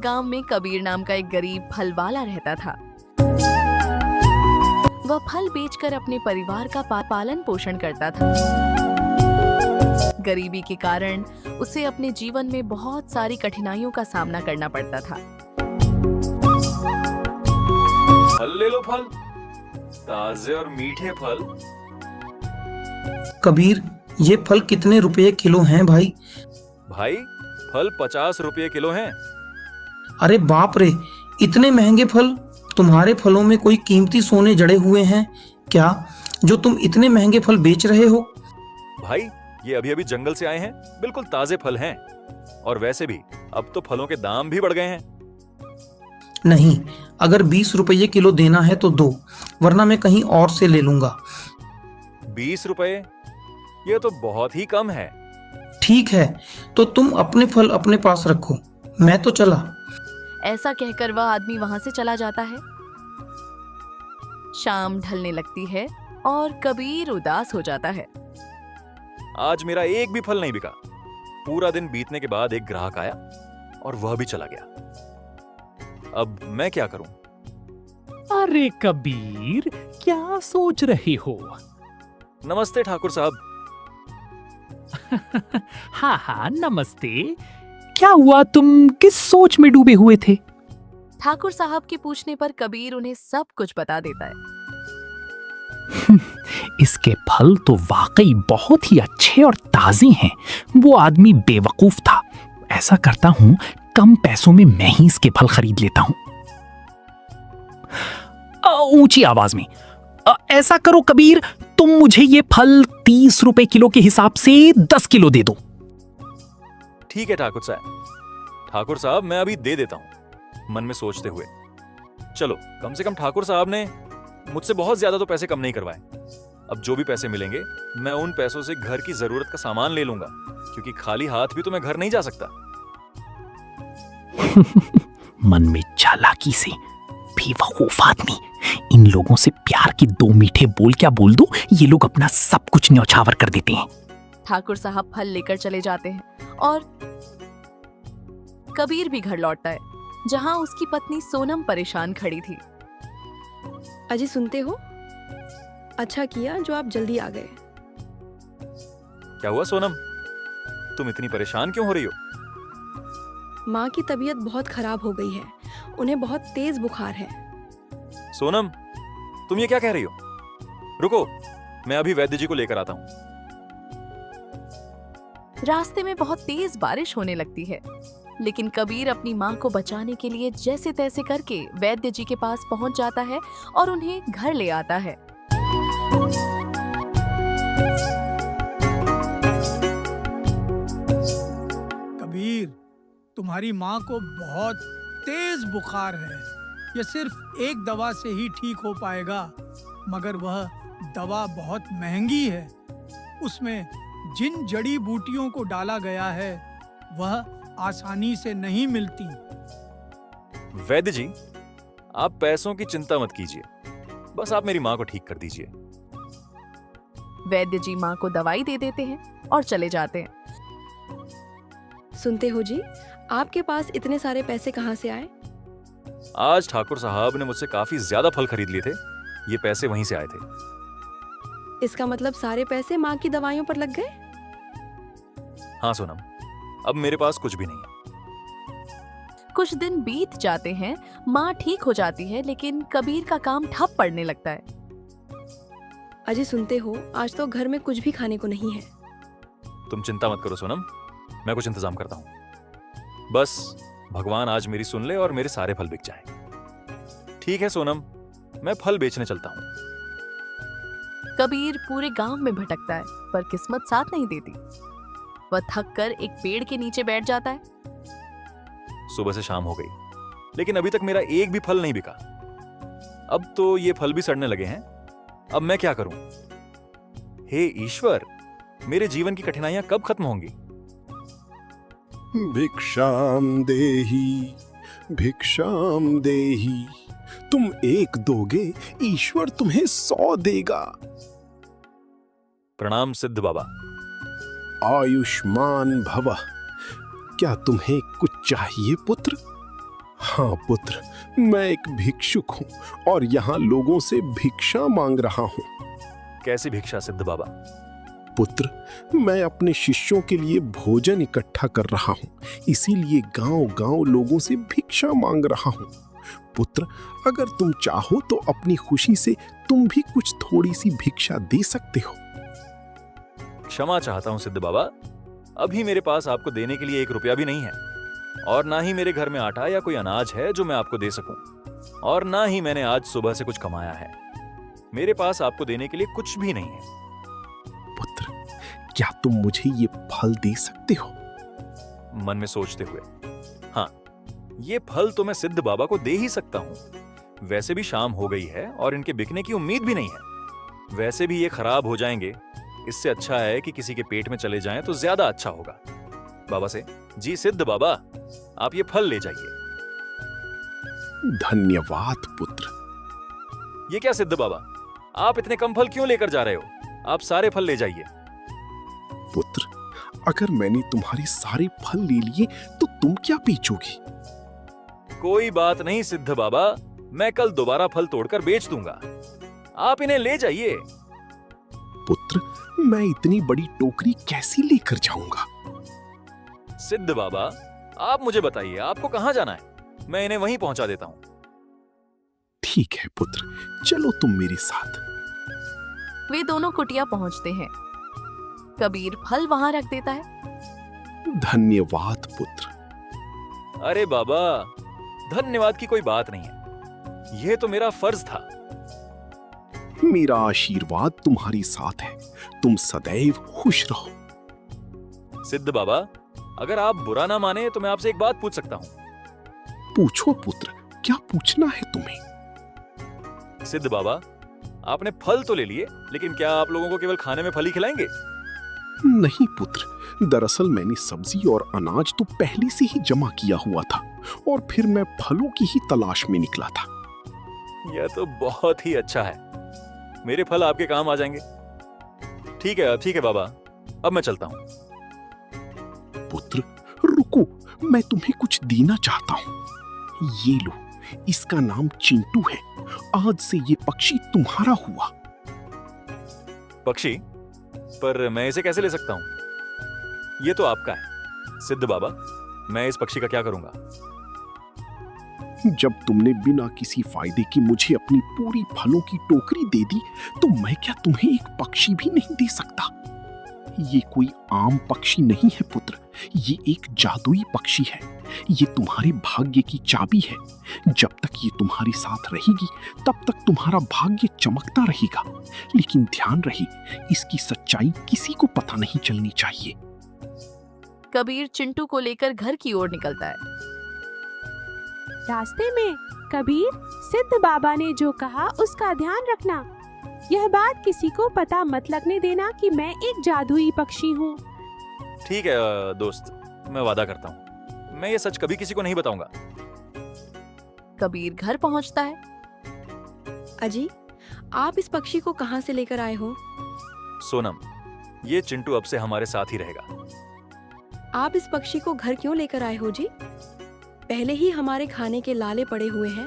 गांव में कबीर नाम का एक गरीब फल वाला रहता था। वह फल बेचकर अपने परिवार का पालन पोषण करता था। गरीबी के कारण उसे अपने जीवन में बहुत सारी कठिनाइयों का सामना करना पड़ता था। फल ले लो, फल ताजे और मीठे फल। कबीर, ये फल कितने रुपए किलो हैं भाई? भाई, फल 50 रुपये किलो हैं। अरे बाप रे, इतने महंगे फल! तुम्हारे फलों में कोई कीमती सोने जड़े हुए हैं क्या, जो तुम इतने महंगे फल बेच रहे हो? भाई, ये अभी अभी जंगल से आए हैं, बिल्कुल ताजे फल हैं। और वैसे भी अब तो फलों के दाम भी बढ़ गए हैं। नहीं, अगर 20 रुपये किलो देना है तो दो, वरना मैं कहीं और से ले लूंगा। 20 रुपए? ये तो बहुत ही कम है। ठीक है, तो तुम अपने फल अपने पास रखो, मैं तो चला। ऐसा कहकर वह आदमी वहां से चला जाता है। शाम ढलने लगती है और कबीर उदास हो जाता है। आज मेरा एक भी फल नहीं बिका। पूरा दिन बीतने के बाद एक ग्राहक आया और वह भी चला गया। अब मैं क्या करूं? अरे कबीर, क्या सोच रहे हो? नमस्ते ठाकुर साहब। हाँ हाँ, नमस्ते। क्या हुआ, तुम किस सोच में डूबे हुए थे? ठाकुर साहब के पूछने पर कबीर उन्हें सब कुछ बता देता है। इसके फल तो वाकई बहुत ही अच्छे और ताजे हैं। वो आदमी बेवकूफ था। ऐसा करता हूं, कम पैसों में मैं ही इसके फल खरीद लेता हूं। ऊंची आवाज में, ऐसा करो कबीर, तुम मुझे ये फल 30 रुपए किलो के हिसाब से 10 किलो दे दो। ठीक है ठाकुर साहब। ठाकुर साहब, मैं अभी दे देता हूं, मन में सोचते हुए। चलो, कम से कम ठाकुर साहब ने मुझसे बहुत ज्यादा तो पैसे कम नहीं करवाए। अब जो भी पैसे मिलेंगे, मैं उन पैसों से घर की जरूरत का सामान ले लूंगा, क्योंकि खाली हाथ भी तो मैं घर नहीं जा सकता। मन में चालाकी से, बेवकूफ आदमी, इन लोगों से प्यार के 2 मीठे बोल क्या बोल दो, ये लोग अपना सब कुछ न्यौछावर कर देते हैं। ठाकुर साहब फल लेकर चले जाते हैं और कबीर भी घर लौटता है, जहां उसकी पत्नी सोनम परेशान खड़ी थी। अजी, सुनते हो? अच्छा किया जो आप जल्दी आ गए। क्या हुआ सोनम? तुम इतनी परेशान क्यों हो रही हो? माँ की तबीयत बहुत खराब हो गई है। उन्हें बहुत तेज बुखार है। सोनम, तुम ये क्या कह रही हो? रुको, मैं अभी वैद्य जी को लेकर आता हूं। रास्ते में बहुत तेज बारिश होने लगती है, लेकिन कबीर अपनी माँ को बचाने के लिए जैसे तैसे करके वैद्य जी के पास पहुंच जाता है और उन्हें घर ले आता है। कबीर, तुम्हारी माँ को बहुत तेज बुखार है। यह सिर्फ एक दवा से ही ठीक हो पाएगा, मगर वह दवा बहुत महंगी है। उसमें जिन जड़ी बूटियों को डाला गया है, वह आसानी से नहीं मिलती। वैद्य जी, आप पैसों की चिंता मत कीजिए, बस आप मेरी माँ को ठीक कर दीजिए। वैद्य जी माँ को दवाई दे देते हैं और चले जाते हैं। सुनते हो जी, आपके पास इतने सारे पैसे कहाँ से आए? आज ठाकुर साहब ने मुझसे काफी ज्यादा फल खरीद लिए थे। ये पैसे वहीं से आए थे। इसका मतलब सारे पैसे माँ की दवाइयों पर लग गए? हाँ सोनम, अब मेरे पास कुछ भी नहीं है। कुछ दिन बीत जाते हैं, माँ ठीक हो जाती है, लेकिन कबीर का काम ठप पड़ने लगता है। अजी, सुनते हो? आज तो घर में कुछ भी खाने को नहीं है। तुम चिंता मत करो सोनम, मैं कुछ इंतजाम करता हूँ। बस भगवान आज मेरी सुन ले और मेरे सारे फल बिक जाए। ठीक है सोनम, मैं फल बेचने चलता हूँ। कबीर पूरे गांव में भटकता है, पर किस्मत साथ नहीं देती। वह थक कर एक पेड़ के नीचे बैठ जाता है। सुबह से शाम हो गई, लेकिन अभी तक मेरा एक भी फल नहीं बिका। अब तो ये फल भी सड़ने लगे हैं। अब मैं क्या करूं? हे ईश्वर, मेरे जीवन की कठिनाइयां कब खत्म होंगी? भिक्षाम देहि, भिक्षाम देहि। तुम 1 दोगे, ईश्वर तुम्हें 100 देगा। प्रणाम सिद्ध बाबा। आयुष्मान भवः। क्या तुम्हें कुछ चाहिए पुत्र? हाँ पुत्र, मैं एक भिक्षुक हूँ और यहाँ लोगों से भिक्षा मांग रहा हूँ। कैसी भिक्षा सिद्ध बाबा? पुत्र, मैं अपने शिष्यों के लिए भोजन इकट्ठा कर रहा हूँ, इसीलिए गांव-गांव लोगों से भिक्षा मांग रहा हूँ। पुत्र, अगर तुम चाहो तो अपनी खुशी से तुम भी कुछ थोड़ी सी भिक्षा दे सकते हो। क्षमा चाहता हूँ सिद्ध बाबा, अभी मेरे पास आपको देने के लिए 1 रुपया भी नहीं है, और ना ही मेरे घर में आटा या कोई अनाज है जो मैं आपको दे सकूं, और ना ही मैंने आज सुबह से कुछ कमाया है। मेरे पास आपको देने के लिए कुछ भी नहीं है। पुत्र, क्या तुम मुझे ये फल दे सकते हो? मन में सोचते हुए, हाँ, ये फल तो मैं सिद्ध बाबा को दे ही सकता हूं। वैसे भी शाम हो गई है और इनके बिकने की उम्मीद भी नहीं है। वैसे भी ये खराब हो जाएंगे, इससे अच्छा है कि किसी के पेट में चले जाएं तो ज्यादा अच्छा होगा। बाबा से, जी सिद्ध बाबा, आप ये फल ले जाइए। धन्यवाद पुत्र। ये क्या सिद्ध बाबा, आप इतने कम फल क्यों लेकर जा रहे हो? आप सारे फल ले जाइए। पुत्र, अगर मैंने तुम्हारे सारे फल ले लिए तो तुम क्या बेचोगे? कोई बात नहीं सिद्ध बाबा, मैं कल दोबारा फल तोड़कर बेच दूंगा। आप इन्हें ले जाइए। पुत्र, मैं इतनी बड़ी टोकरी कैसे लेकर जाऊंगा? सिद्ध बाबा, आप मुझे बताइए, आपको कहां जाना है? मैं इन्हें वहीं पहुंचा देता हूं। ठीक है पुत्र, चलो तुम मेरे साथ। वे दोनों कुटिया पहुंचते हैं। कबीर फल वहां रख देता है। धन्यवाद पुत्र। अरे बाबा, धन्यवाद की कोई बात नहीं है, यह तो मेरा फर्ज था। मेरा आशीर्वाद तुम्हारी साथ है, तुम सदैव खुश रहो। सिद्ध बाबा, अगर आप बुरा ना माने तो मैं आपसे एक बात पूछ सकता हूं? पूछो पुत्र, क्या पूछना है तुम्हें? सिद्ध बाबा, आपने फल तो ले लिए, लेकिन क्या आप लोगों को केवल खाने में फल ही खिलाएंगे? नहीं पुत्र, दरअसल मैंने सब्जी और अनाज तो पहले से ही जमा किया हुआ था और फिर मैं फलों की ही तलाश में निकला था। यह तो बहुत ही अच्छा है, मेरे फल आपके काम आ जाएंगे। ठीक है बाबा, अब मैं चलता हूं। पुत्र रुको, मैं तुम्हें कुछ देना चाहता हूं। ये लो, इसका नाम चिंटू है। आज से ये पक्षी तुम्हारा हुआ। पक्षी? पर मैं इसे कैसे ले सकता हूं? ये तो आपका है। सिद्ध बाबा, मैं इस पक्षी का क्या करूंगा? जब तुमने बिना किसी फायदे की मुझे अपनी पूरी फलों की टोकरी दे दी, तो मैं क्या तुम्हें एक पक्षी भी नहीं दे सकता? ये कोई आम पक्षी नहीं है पुत्र, ये एक जादुई पक्षी है। ये तुम्हारे भाग्य की चाबी है। जब तक ये तुम्हारे साथ रहेगी, तब तक तुम्हारा भाग्य चमकता रहेगा। लेकिन ध्यान रहे, इसकी सच्चाई किसी को पता नहीं चलनी चाहिए। कबीर चिंटू को लेकर घर की ओर निकलता है। रास्ते में कबीर, सिद्ध बाबा ने जो कहा उसका ध्यान रखना। यह बात किसी को पता मत लगने देना कि मैं एक जादुई पक्षी हूँ। ठीक है दोस्त, मैं वादा करता हूं, मैं ये सच कभी किसी को नहीं बताऊंगा। कबीर घर पहुंचता है। अजी, आप इस पक्षी को कहाँ से लेकर आए हो? सोनम, ये चिंटू अब से हमारे साथ ही रहेगा। आप इस पक्षी को घर क्यों लेकर आए हो जी? पहले ही हमारे खाने के लाले पड़े हुए हैं,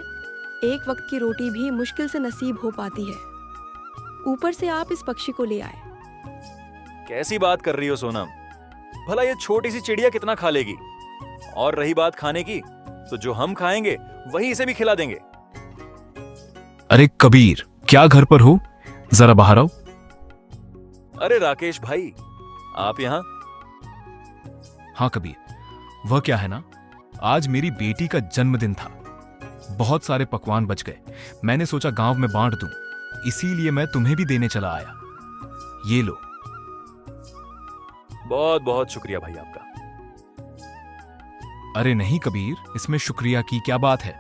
एक वक्त की रोटी भी मुश्किल से नसीब हो पाती है, ऊपर से आप इस पक्षी को ले आए। कैसी बात कर रही हो सोनम? भला ये छोटी सी चिड़िया कितना खा लेगी? और रही बात खाने की, तो जो हम खाएंगे वही इसे भी खिला देंगे। अरे कबीर, क्या घर पर हो? जरा बाहर आओ। अरे राकेश भाई, आप यहाँ? हाँ कबीर, वह क्या है ना, आज मेरी बेटी का जन्मदिन था। बहुत सारे पकवान बच गए, मैंने सोचा गांव में बांट दूं, इसीलिए मैं तुम्हें भी देने चला आया। ये लो। बहुत बहुत शुक्रिया भाई आपका। अरे नहीं कबीर, इसमें शुक्रिया की क्या बात है?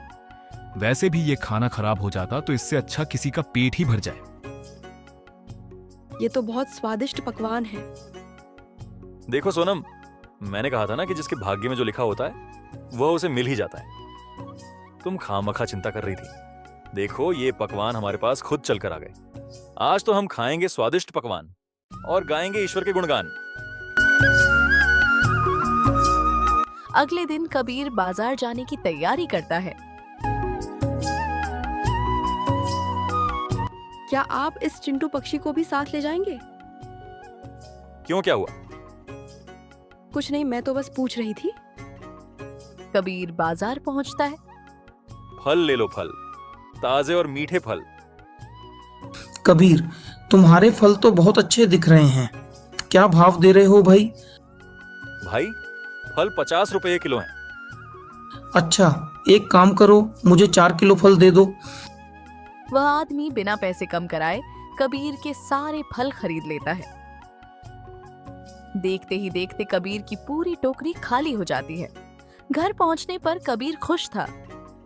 वैसे भी ये खाना खराब हो जाता तो इससे अच्छा किसी का पेट ही भर जाए। ये तो बहुत स्वादिष्ट पकवान है। देखो सोनम, मैंने कहा था ना कि जिसके भाग्य में जो लिखा होता है वह उसे मिल ही जाता है। तुम खामखा चिंता कर रही थी। देखो, ये पकवान हमारे पास खुद चल कर आ गए। आज तो हम खाएंगे स्वादिष्ट पकवान और गाएंगे ईश्वर के गुणगान। अगले दिन कबीर बाजार जाने की तैयारी करता है। क्या आप इस चिंटू पक्षी को भी साथ ले जाएंगे? क्यों, क्या हुआ? कुछ नहीं, मैं तो बस पूछ रही थी। कबीर बाजार पहुंचता है। फल ले लो, फल, ताजे और मीठे फल। कबीर, तुम्हारे फल तो बहुत अच्छे दिख रहे हैं, क्या भाव दे रहे हो भाई? भाई, फल 50 रुपए किलो हैं। अच्छा, एक काम करो, मुझे 4 किलो फल दे दो। वह आदमी बिना पैसे कम कराए कबीर के सारे फल खरीद लेता है। देखते ही देखते कबीर की पूरी टोकरी खाली हो जाती है। घर पहुंचने पर कबीर खुश था।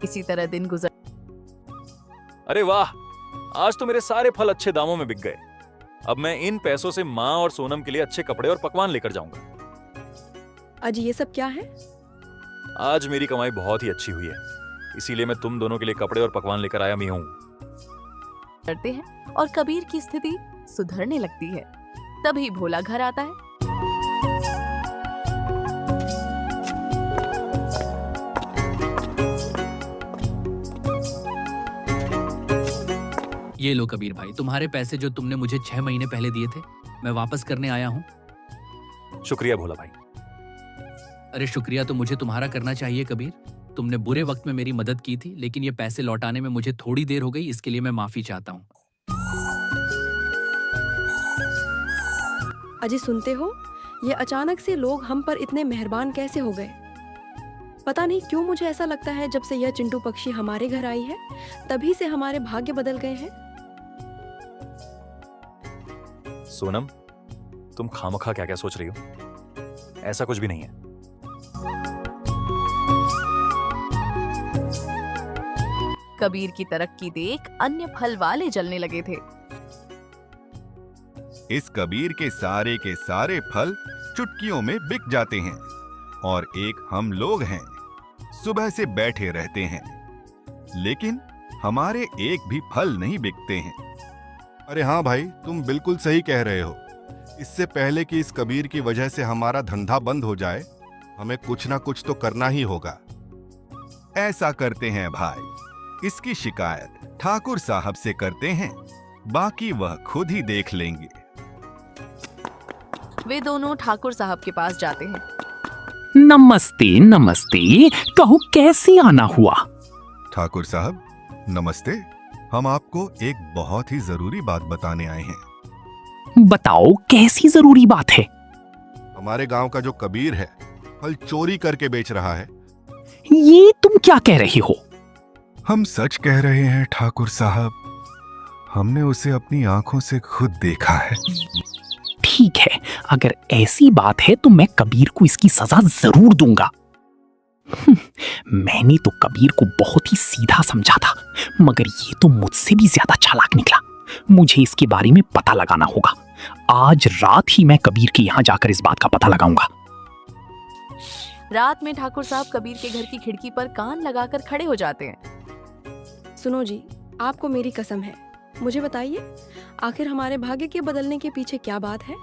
इसी तरह दिन गुजर। अरे वाह, आज तो मेरे सारे फल अच्छे दामों में बिक गए। अब मैं इन पैसों से माँ और सोनम के लिए अच्छे कपड़े और पकवान लेकर जाऊंगा। अजी, ये सब क्या है? आज मेरी कमाई बहुत ही अच्छी हुई है, इसीलिए मैं तुम दोनों के लिए कपड़े और पकवान लेकर आया भी हूँ। करते हैं और कबीर की स्थिति सुधरने लगती है। तभी भोला घर आता है। ये लो कबीर भाई, तुम्हारे पैसे जो तुमने मुझे 6 महीने पहले दिए थे, मैं वापस करने आया हूँ। शुक्रिया भोला भाई। अरे शुक्रिया तो मुझे तुम्हारा करना चाहिए कबीर। तुमने बुरे वक्त में मेरी मदद की थी, लेकिन ये पैसे लौटाने में मुझे थोड़ी देर हो गई, इसके लिए मैं माफी चाहता हूँ। अजी, सुनते हो, ये अचानक से लोग हम पर इतने मेहरबान कैसे हो गए? पता नहीं क्यों मुझे ऐसा लगता है जब से यह चिंटू पक्षी हमारे घर आई है, तभी से हमारे भाग्य बदल गए हैं। सोनम, तुम खामखा क्या क्या सोच रही हो? ऐसा कुछ भी नहीं है। कबीर की तरक्की देख अन्य फल वाले जलने लगे थे। इस कबीर के सारे फल चुटकियों में बिक जाते हैं, और एक हम लोग हैं, सुबह से बैठे रहते हैं, लेकिन हमारे एक भी फल नहीं बिकते हैं। अरे हाँ भाई, तुम बिल्कुल सही कह रहे हो। इससे पहले कि इस कबीर की वजह से हमारा धंधा बंद हो जाए, हमें कुछ ना कुछ तो करना ही होगा। ऐसा करते हैं भाई, इसकी शिकायत ठाकुर साहब से करते हैं, बाकी वह खुद ही देख लेंगे। वे दोनों ठाकुर साहब के पास जाते हैं। नमस्ते नमस्ते, कहो कैसे आना हुआ? ठाकुर साहब नमस्ते, हम आपको एक बहुत ही जरूरी बात बताने आए हैं। बताओ, कैसी जरूरी बात है? हमारे गांव का जो कबीर है, फल चोरी करके बेच रहा है। ये तुम क्या कह रहे हो? हम सच कह रहे हैं ठाकुर साहब, हमने उसे अपनी आंखों से खुद देखा है। ठीक है, अगर ऐसी बात है तो मैं कबीर को इसकी सजा जरूर दूंगा। मैंने तो कबीर को बहुत ही सीधा समझा था, मगर ये तो मुझसे भी ज्यादा चालाक निकला। मुझे इसके बारे में पता लगाना होगा। आज रात ही मैं कबीर के यहाँ जाकर इस बात का पता लगाऊंगा। रात में ठाकुर साहब कबीर के घर की खिड़की पर कान लगाकर खड़े हो जाते हैं। सुनो जी, आपको मेरी कसम है, मुझे बताइए, आखिर हमारे भाग्य के बदलने के पीछे क्या बात है?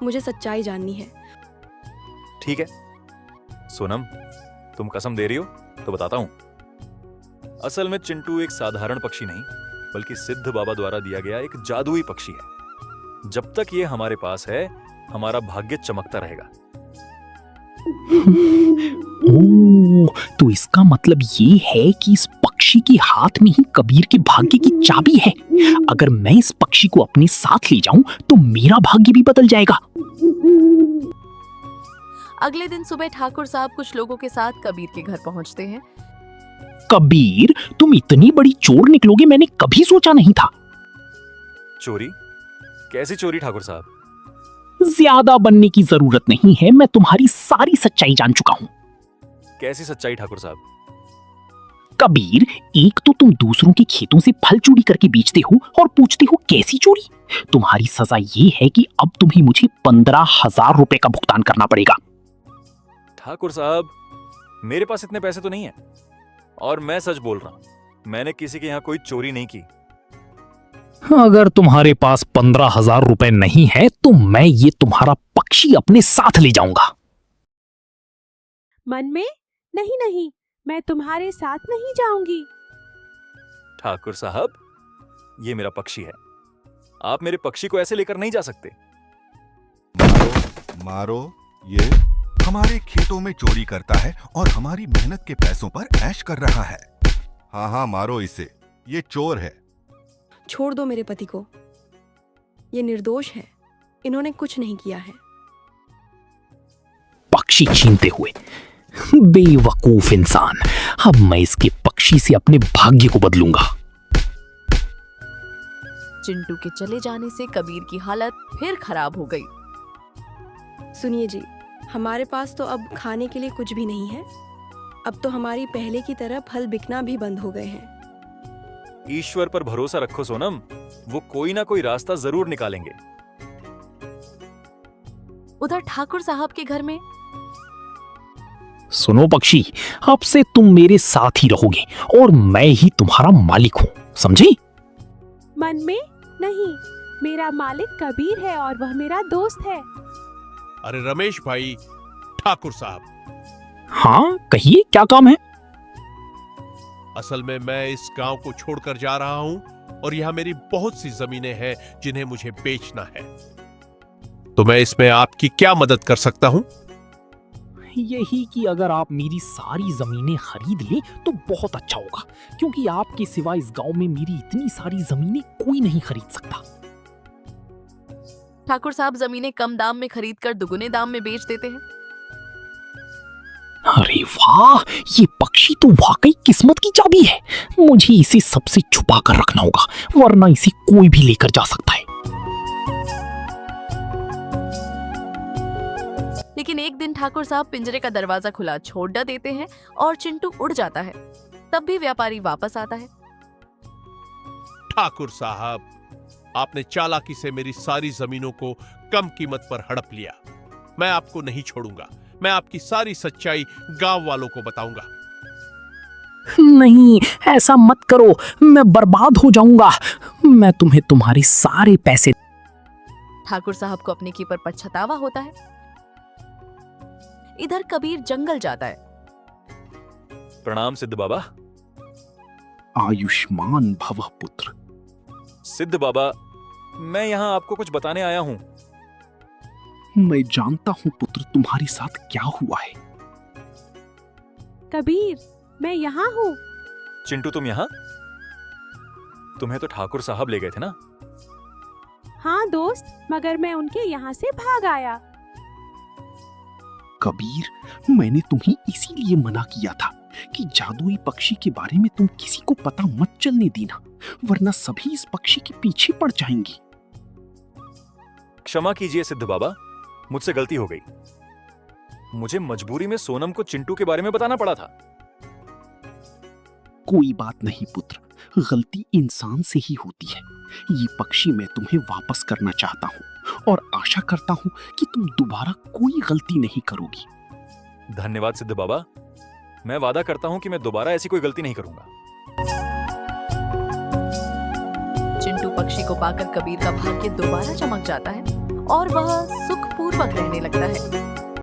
मुझे सच्चाई जाननी है। ठीक है सोनम, तुम कसम दे रही हो तो बताता हूं। असल में चिंटू एक साधारण पक्षी नहीं, बल्कि सिद्ध बाबा द्वारा दिया गया एक जादुई पक्षी है। जब तक ये हमारे पास है, हमारा भाग्य चमकता रहेगा। ओह, तो इसका मतलब ये है कि इस पक्षी के हाथ में ही कबीर के भाग्य की चाबी है। अगर मैं इस पक्षी को अपने साथ ले जाऊं तो मेरा भाग्य भी बदल जाएगा। अगले दिन सुबह ठाकुर साहब कुछ लोगों के साथ कबीर के घर पहुंचते हैं। कबीर, तुम इतनी बड़ी चोर निकलोगे मैंने कभी सोचा नहीं था। चोरी? कैसी चोरी ठाकुर साहब? ज्यादा बनने की जरूरत नहीं है, मैं तुम्हारी सारी सच्चाई जान चुका हूं। कैसी सच्चाई ठाकुर साहब? कबीर, एक तो तुम दूसरों के खेतों से फल चोरी करके बेचते हो और पूछते हो कैसी चोरी। तुम्हारी सजा ये है कि अब तुम्हें मुझे 15,000 रुपए का भुगतान करना पड़ेगा। ठाकुर साहब, मेरे पास इतने पैसे तो नहीं है, और मैं सच बोल रहा हूं, मैंने किसी के यहाँ कोई चोरी नहीं की। अगर तुम्हारे पास 15,000 रुपए नहीं है तो मैं ये तुम्हारा पक्षी अपने साथ ले जाऊंगा। मन में, नहीं नहीं, मैं तुम्हारे साथ नहीं जाऊंगी। ठाकुर साहब, ये मेरा पक्षी है, आप मेरे पक्षी को ऐसे लेकर नहीं जा सकते। मारो मारो, ये हमारे खेतों में चोरी करता है और हमारी मेहनत के पैसों पर ऐश कर रहा है। हाँ हाँ, मारो इसे, ये चोर है। छोड़ दो मेरे पति को, ये निर्दोष है, इन्होंने कुछ नहीं किया है। पक्षी छीनते हुए, बेवकूफ इंसान, अब मैं इसके पक्षी से अपने भाग्य को बदलूंगा। चिंटू के चले जाने से कबीर की हालत फिर खराब हो गई। सुनिए जी, हमारे पास तो अब खाने के लिए कुछ भी नहीं है। अब तो हमारी पहले की तरह फल बिकना भी बंद हो गए हैं। ईश्वर पर भरोसा रखो सोनम, वो कोई ना कोई रास्ता जरूर निकालेंगे। उधर ठाकुर साहब के घर में सुनो पक्षी, अब से तुम मेरे साथ ही रहोगे और मैं ही तुम्हारा मालिक हूं, समझे? मन में, नहीं, मेरा मालिक कबीर है और वह मेरा दोस्त है। अरे रमेश भाई, ठाकुर साहब। हाँ कहिए, क्या काम है? असल में मैं इस गांव को छोड़कर जा रहा हूं और यहां मेरी बहुत सी जमीनें हैं जिन्हें मुझे बेचना है। तो मैं इसमें आपकी क्या मदद कर सकता हूं? यही कि अगर आप मेरी सारी जमीनें खरीद लें तो बहुत अच्छा होगा, क्योंकि आपके सिवा इस गांव में मेरी इतनी सारी जमीनें कोई नहीं खरीद सकता। ठाकुर साहब जमीनें कम दाम में खरीदकर दुगुने दाम में बेच देते हैं। अरे वाह, ये पक्षी तो वाकई किस्मत की चाबी है। मुझे इसे सबसे छुपा कर रखना होगा, वरना इसे कोई भी लेकर जा सकता है। लेकिन एक दिन ठाकुर साहब पिंजरे का दरवाजा खुला छोड़ देते हैं और चिंटू उड़ जाता है। तब भी व्यापारी वापस आता है। ठाकुर साहब, आपने चालाकी से मेरी सारी जमीनों को कम कीमत पर हड़प लिया। मैं आपको नहीं छोड़ूंगा। मैं आपकी सारी सच्चाई गांव वालों को बताऊंगा। नहीं, ऐसा मत करो, मैं बर्बाद हो जाऊंगा। मैं तुम्हें तुम्हारे सारे पैसे। ठाकुर साहब को अपने की पर पछतावा होता है। इधर कबीर जंगल जाता है। प्रणाम सिद्ध बाबा। आयुष्मान भवः पुत्र। सिद्ध बाबा, मैं यहाँ आपको कुछ बताने आया हूँ। मैं जानता हूँ पुत्र, तुम्हारे साथ क्या हुआ है। कबीर, मैं यहाँ हूँ। चिंटू, तुम यहाँ? तुम्हें तो ठाकुर साहब ले गए थे ना? हाँ दोस्त, मगर मैं उनके यहाँ से भाग आया। कबीर, मैंने तुम्हें इसीलिए मना किया था कि जादुई पक्षी के बारे में तुम किसी को पता मत चलने देना, वरना सभी इस पक्षी के पीछे पड़ जाएंगे। क्षमा कीजिए सिद्ध बाबा, मुझसे गलती हो गई। मुझे मजबूरी में सोनम को चिंटू के बारे में बताना पड़ा था। कोई बात नहीं पुत्र, गलती इंसान से ही होती है। ये पक्षी मैं तुम्हें वापस करना चाहता हूँ और आशा करता हूँ कि तुम दोबारा कोई गलती नहीं करोगी। धन्यवाद सिद्ध बाबा, मैं वादा करता हूँ कि मैं दोबारा ऐसी कोई गलती नहीं करूंगा। चिंटू पक्षी को पाकर कबीर का भाग्य दोबारा चमक जाता है और वह सुखपूर्वक रहने लगता है।